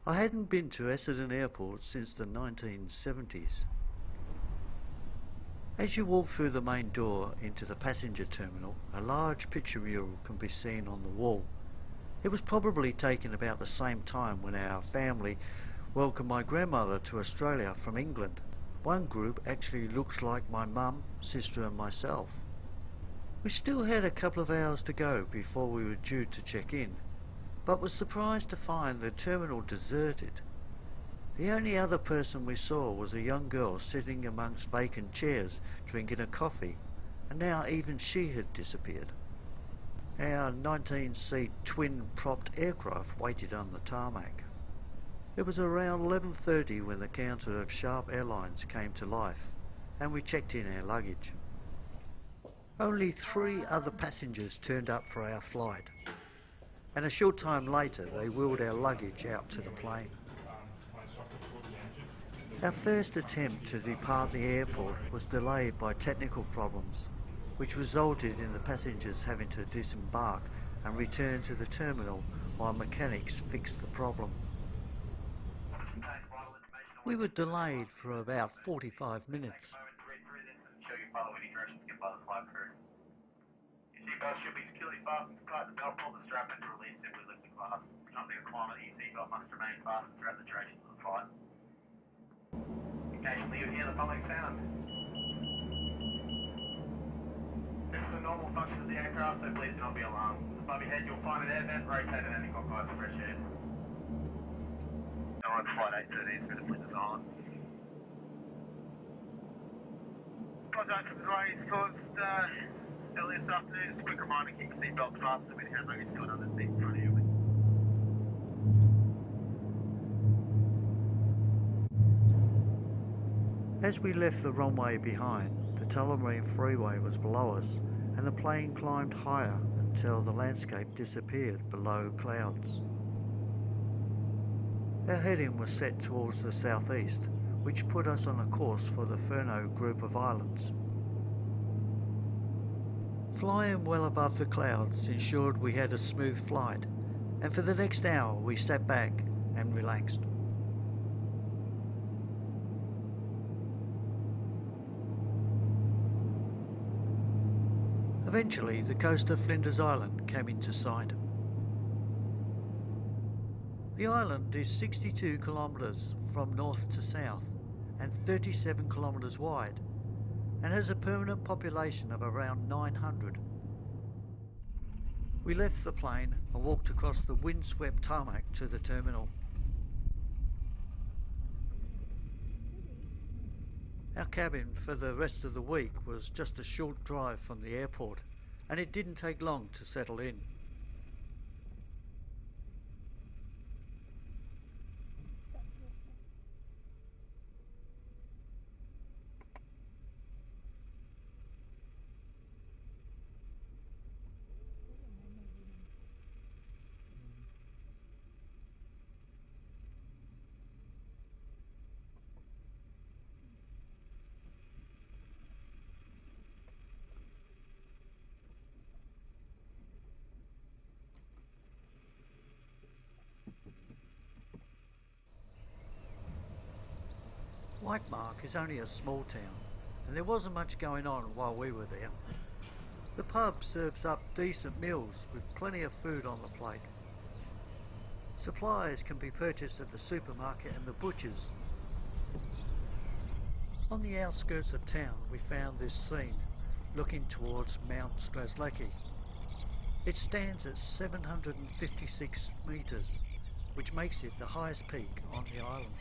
I hadn't been to Essendon Airport since the 1970s. As you walk through the main door into the passenger terminal, a large picture mural can be seen on the wall. It was probably taken about the same time when our family welcomed my grandmother to Australia from England. One group actually looks like my mum, sister and myself. We still had a couple of hours to go before we were due to check in, but was surprised to find the terminal deserted. The only other person we saw was a young girl sitting amongst vacant chairs drinking a coffee, and now even she had disappeared. Our 19-seat twin-propped aircraft waited on the tarmac. It was around 11:30 when the counter of Sharp Airlines came to life, and we checked in our luggage. Only 3 other passengers turned up for our flight, and a short time later they wheeled our luggage out to the plane. Our first attempt to depart the airport was delayed by technical problems, which resulted in the passengers having to disembark and return to the terminal while mechanics fixed the problem. We were delayed for about 45 minutes. Your seatbelt should be securely fastened. Tighten the belt, pull the strap and release simply lift the glass. Not being a climate, your seatbelt must remain fastened throughout the duration of the flight. Occasionally you hear the following sound. This is the normal function of the aircraft, so please do not be alarmed. Above your head you'll find an air vent rotated anti-clockwise for fresh air. Now on flight 813 through the Flinders Island. Apologise for the delay, it's caused earlier this afternoon. Just a quick reminder, keep your seatbelts fastened with hand luggage still under the seat in front of you. As we left the runway behind, the Tullamarine Freeway was below us, and the plane climbed higher until the landscape disappeared below clouds. Our heading was set towards the southeast, which put us on a course for the Furneaux group of islands. Flying well above the clouds ensured we had a smooth flight, and for the next hour we sat back and relaxed. Eventually the coast of Flinders Island came into sight. The island is 62 kilometres from north to south and 37 kilometres wide, and has a permanent population of around 900. We left the plane and walked across the windswept tarmac to the terminal. Our cabin for the rest of the week was just a short drive from the airport, and it didn't take long to settle in. Whitemark is only a small town, and there wasn't much going on while we were there. The pub serves up decent meals with plenty of food on the plate. Supplies can be purchased at the supermarket and the butcher's. On the outskirts of town we found this scene looking towards Mount Strzelecki. It stands at 756 metres, which makes it the highest peak on the island.